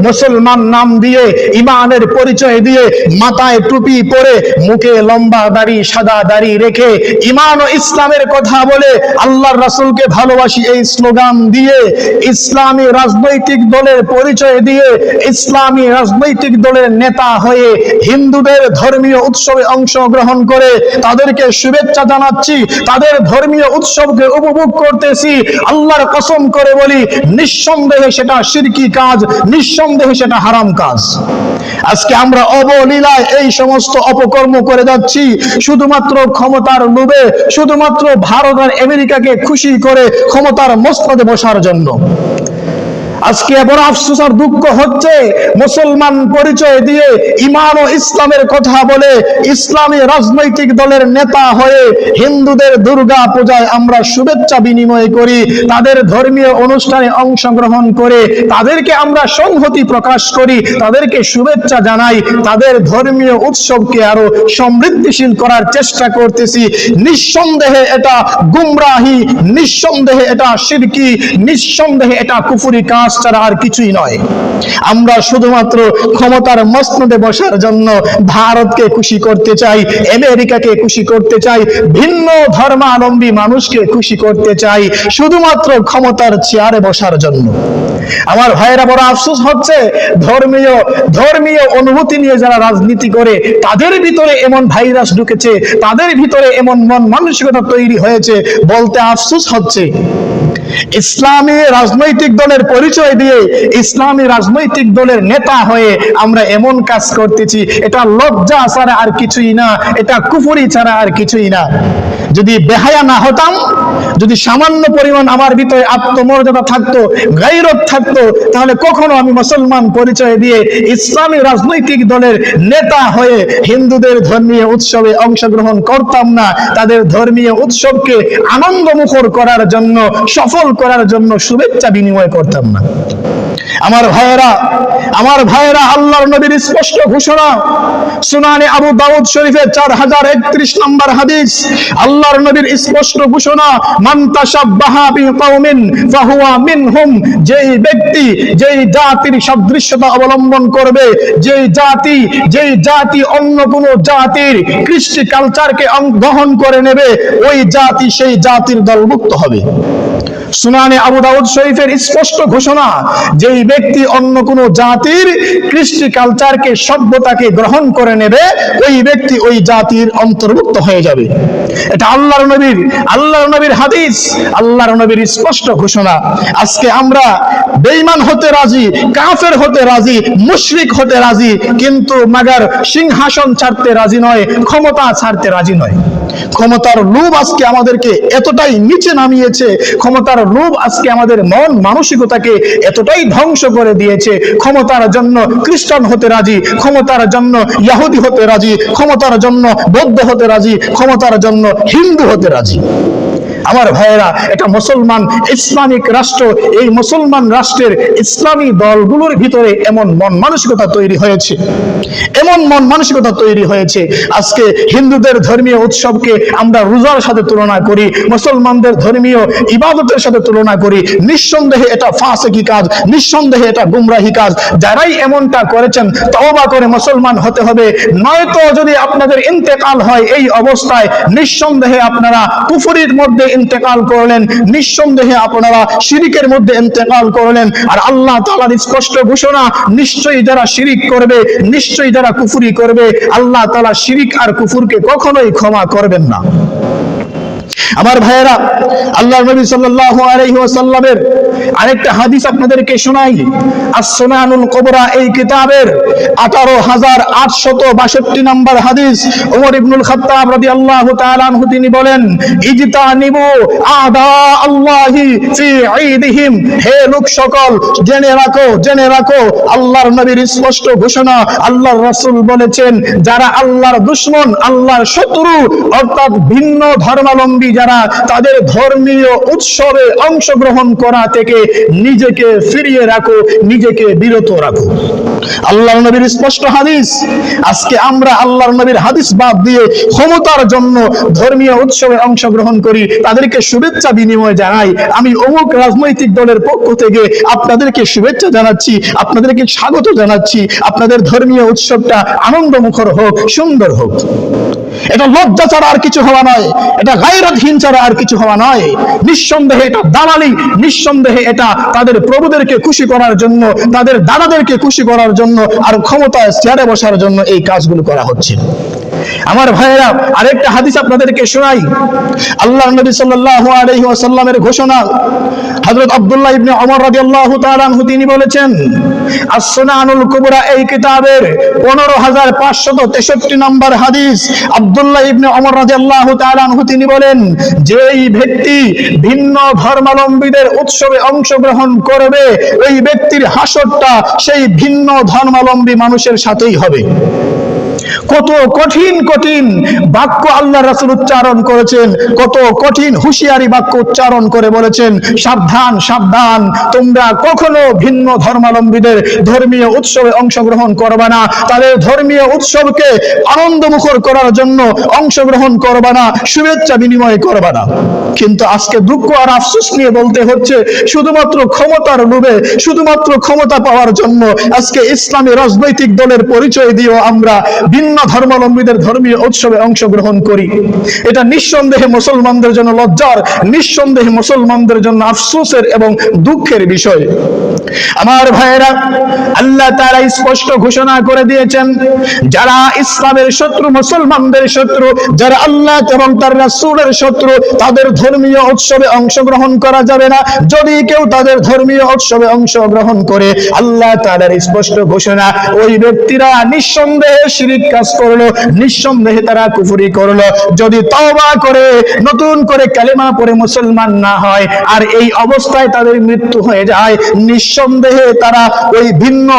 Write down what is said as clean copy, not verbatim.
মুসলমান নাম দিয়ে, ইমানের পরিচয় দিয়ে, মাথায় টুপি পরে, মুখে লম্বা দাড়ি, সাদা দাড়ি রেখে, ইমান ও ইসলামের কথা বলে, আল্লাহর রাসূলকে ভালোবাসি এই স্লোগান দিয়ে, ইসলামী রাজনৈতিক দলের পরিচয় দিয়ে, ইসলামী রাজনৈতিক দলের নেতা হয়ে হিন্দুদের ধর্মীয় উৎসবে অংশগ্রহণ করে তাদেরকে শুভেচ্ছা জানাচ্ছি, তাদের ধর্মীয় উৎসবকে উপভোগ করতেছি। আল্লাহর কসম করে বলি, নিঃসন্দেহে সেটা শিরকি কাজ, নিঃসন্দেহে সেটা হারাম কাজ। আজকে আমরা অবলীলায় এই সমস্ত অপকর্ম করে যাচ্ছি শুধুমাত্র ক্ষমতার লোভে, শুধুমাত্র ভারত আর আমেরিকাকে খুশি করে ক্ষমতার মসনদে বসার জন্য। আজকে বড় আফসোস আর দুঃখ হচ্ছে, মুসলমান পরিচয় দিয়ে, ইমান ও ইসলামের কথা বলে, ইসলামী রাজনৈতিক দলের নেতা হয়ে হিন্দুদের দুর্গা পূজায় আমরা শুভেচ্ছা বিনিময় করি, তাদের ধর্মীয় অনুষ্ঠানে অংশগ্রহণ করে তাদেরকে আমরা সংহতি প্রকাশ করি, তাদেরকে শুভেচ্ছা জানাই, তাদের ধর্মীয় উৎসবকে আরো সমৃদ্ধিশীল করার চেষ্টা করতেছি। নিঃসন্দেহে এটা গুমরাহি, নিঃসন্দেহে এটা শিরকি, নিঃসন্দেহে এটা কুফরি কাজ ছাড়া আর কিছুই নয়। আমরা শুধুমাত্র ক্ষমতার মসনদে বসার জন্য ভারতকে খুশি করতে চাই, আমেরিকাকে খুশি করতে চাই, ভিন্ন ধর্মাবলম্বী মানুষকে খুশি করতে চাই, শুধুমাত্র ক্ষমতার চেয়ারে বসার জন্য। আমার ভাইয়েরা, বড় আফসোস হচ্ছে, ধর্মীয় অনুভূতি নিয়ে যারা রাজনীতি করে তাদের ভিতরে এমন ভাইরাস ঢুকেছে, তাদের ভিতরে এমন মন মানসিকতা তৈরি হয়েছে, বলতে আফসোস হচ্ছে। ইসলামী রাজনৈতিক দলের পরিচয় দিয়ে, ইসলামী রাজনৈতিক দলের নেতা হয়ে আমরা এমন কাজ করতেছি, এটা লজ্জা ছাড়া আর কিছুই না, এটা কুফরি ছাড়া আর কিছুই না। যদি বেহায়া না হতাম, যদি সামান্য পরিমাণ আমার ভিতরে আত্মমর্যাদা থাকতো, গায়রত থাকতো, তাহলে কখনো আমি মুসলমান পরিচয় দিয়ে ইসলামী রাজনৈতিক দলের নেতা হয়ে হিন্দুদের ধর্মীয় উৎসবে অংশগ্রহণ করতাম না, তাদের ধর্মীয় উৎসবকে আনন্দমুখর করার জন্য, সফল করার জন্য শুভেচ্ছা বিনিময় করতাম না। আমার ভাইয়েরা, আল্লাহর নবীর স্পষ্ট ঘোষণা, সুনানে আবু দাউদ শরীফের 4031 নম্বর হাদিস, আল্লাহর নবীর স্পষ্ট ঘোষণা, মান তাশাব্বাহা বিকাউমিন ফাহুয়া মিনহুম, যেই ব্যক্তি যেই জাতির সাদৃশ্যতা অবলম্বন করবে, যেই জাতি অন্য কোন জাতির কৃষ্টি কালচারকে গ্রহণ করে নেবে, ওই জাতি সেই জাতির দলভুক্ত হবে। সুনানে আবু দাউদ শরীফের স্পষ্ট ঘোষণা, যেই ব্যক্তি অন্য কোন জাতির কৃষ্টি কালচারকে, সভ্যতাকে গ্রহণ করে নেবে, ওই ব্যক্তি ওই জাতির অন্তর্ভুক্ত হয়ে যাবে। এটা আল্লাহর নবীর হাদিস, আল্লাহর নবীর স্পষ্ট ঘোষণা। আজকে আমরা বেঈমান হতে রাজি, কাফের হতে রাজি, মুশরিক হতে রাজি, কিন্তু মাগার সিংহাসন ছাড়তে রাজি নয়, ক্ষমতা ছাড়তে রাজি নয়। ক্ষমতার লোভ আজকে আমাদেরকে এতটাই নিচে নামিয়েছে, ক্ষমতার লোভ আজকে আমাদের মন মানসিকতাকে এতটাই ধ্বংস করে দিয়েছে। ক্ষমতার জন্য খ্রিস্টান হতে রাজি, ক্ষমতার জন্য ইহুদি হতে রাজি, ক্ষমতার জন্য বৌদ্ধ হতে রাজি, ক্ষমতার জন্য হিন্দু হতে রাজি। আমার ভাইয়েরা, এটা মুসলমান ইসলামিক রাষ্ট্র, এই মুসলমান রাষ্ট্রের ইসলামী দলগুলোর ভিতরে এমন মন মানসিকতা তৈরি হয়েছে। আজকে হিন্দুদের ধর্মীয় উৎসবকে আমরা রোজার সাথে তুলনা করি, মুসলমানদের ধর্মীয় ইবাদতের সাথে তুলনা করি। নিঃসন্দেহে এটা ফাসিকি কাজ, নিঃসন্দেহে এটা গুমরাহি কাজ। যারাই এমনটা করেছেন, তওবা করে মুসলমান হতে হবে, নয়তো যদি আপনাদের ইন্তেকাল হয় এই অবস্থায়, নিঃসন্দেহে আপনারা কুফরির মধ্যে ইন্তেকাল করলেন, নিঃসন্দেহে আপনারা শিরিকের মধ্যে ইন্তেকাল করলেন। আর আল্লাহ তাআলার স্পষ্ট ঘোষণা, নিশ্চয়ই যারা শিরিক করবে, নিশ্চয়ই যারা কুফরি করবে, আল্লাহ তাআলা শিরিক আর কুফরকে কখনোই ক্ষমা করবেন না। আমার ভাইয়েরা, আল্লাহর নবী সাল্লাল্লাহু আলাইহি ওয়াসাল্লামের আরেকটা হাদিস আপনাদেরকে শোনাই। আস-সুনানুল কুবরা এই কিতাবের 18862 নম্বর হাদিস, ওমর ইবনুল খাত্তাব রাদিয়াল্লাহু তাআলা আনহু তিনি বলেন, ইজতানিবু আদা আল্লাহি ফি ঈদিহিম, হে লোক সকল জেনে রাখো আল্লাহর নবীর স্পষ্ট ঘোষণা, আল্লাহর রাসূল বলেছেন, যারা আল্লাহর দুশমন, আল্লাহর শত্রু, অর্থাৎ ভিন্ন ধর্মাবলম্বী ধর্মাবলম্বী যারা, তাদের ধর্মীয় উৎসবে অংশগ্রহণ করা থেকে নিজেকে ফিরিয়ে রাখো, নিজেকে বিরত রাখো। আল্লাহর নবীর স্পষ্ট হাদিস। আজকে আমরা আল্লাহর নবীর হাদিস বাদ দিয়ে ক্ষমতার জন্য ধর্মীয় উৎসবে অংশগ্রহণ করি, তাদেরকে শুভেচ্ছা বিনিময় জানাই, আমি অমুক রাজনৈতিক দলের পক্ষ থেকে আপনাদেরকে শুভেচ্ছা জানাচ্ছি, আপনাদেরকে স্বাগত জানাচ্ছি, আপনাদের ধর্মীয় উৎসবটা আনন্দমুখর হোক, সুন্দর হোক। এটা লজ্জা ছাড়া আর কিছু হওয়া নয়, এটা গায়রতহীন ছাড়া আর কিছু হওয়া নয়। নিঃসন্দেহে এটা দালালি, নিঃসন্দেহে এটা তাদের প্রভুদেরকে খুশি করার জন্য, তাদের দাদাদেরকে খুশি করার জন্য আর ক্ষমতায় চেয়ারে বসার জন্য এই কাজগুলো করা হচ্ছে। আমার ভাইয়েরা, আরেকটা হাদিস আপনাদেরকে শোনাই। আল্লাহর নবী সাল্লাল্লাহু আলাইহি ওয়াসাল্লামের ঘোষণা, হযরত আব্দুল্লাহ ইবনে ওমর রাদিয়াল্লাহু তাআলা আনহু তিনি বলেছেন, আস-সুনানুল কুবরা এই কিতাবের 15563 নম্বর হাদিস। আব্দুল্লাহ ইবনে ওমর রাদিয়াল্লাহু তাআলা আনহু তিনি বলেন, যেই ব্যক্তি ভিন্ন ধর্মাবলম্বীদের উৎসবে অংশগ্রহণ করবে, ওই ব্যক্তির হাসরটা সেই ভিন্ন ধর্মাবলম্বী মানুষের সাথেই হবে। কত কঠিন কঠিন বাক্য আল্লাহ রাসূল উচ্চারণ করেছেন, কত কঠিন হুঁশিয়ারি বাক্য উচ্চারণ করে বলেছেন, সাবধান সাবধান, তোমরা কখনো ভিন্ন ধর্মাবলম্বীদের ধর্মীয় উৎসবে অংশগ্রহণ করবে না, তাদের ধর্মীয় উৎসবকে আনন্দমুখর করার জন্য অংশগ্রহণ করবে না, শুভেচ্ছা বিনিময় করবে না। কিন্তু আজকে দুঃখ আর আফসোস নিয়ে বলতে হচ্ছে, শুধুমাত্র ক্ষমতার লোভে, শুধুমাত্র ক্ষমতা পাওয়ার জন্য আজকে ইসলামী রাজনৈতিক দলের পরিচয় দিয়েও আমরা ভিন্ন ধর্মাবলম্বীদের ধর্মীয় উৎসবে অংশগ্রহণ করি। এটা নিঃসন্দেহে মুসলমানদের জন্য লজ্জার, নিঃসন্দেহে মুসলমানদের জন্য আফসোসের এবং দুঃখের বিষয়। আমার ভাইয়েরা, আল্লাহ তাআলা স্পষ্ট ঘোষণা করে দিয়েছেন, যারা ইসলামের শত্রু, মুসলমানদের শত্রু, যারা আল্লাহ এবং তার রাসূলের শত্রু, তাদের ধর্মীয় উৎসবে অংশগ্রহণ করা যাবে না। যদি কেউ তাদের ধর্মীয় উৎসবে অংশগ্রহণ করে, আল্লাহ তাআলার স্পষ্ট ঘোষণা, ওই ব্যক্তিরা নিঃসন্দেহে শিরক কাজ করলো, নিঃসন্দেহে তারা কুফরি করলো। যদি তওবা করে নতুন করে কালেমা পড়ে মুসলমান না হয় আর এই অবস্থায় তাদের মৃত্যু হয়ে যায়, নিঃসন্দেহে তারা ওই ভিন্ন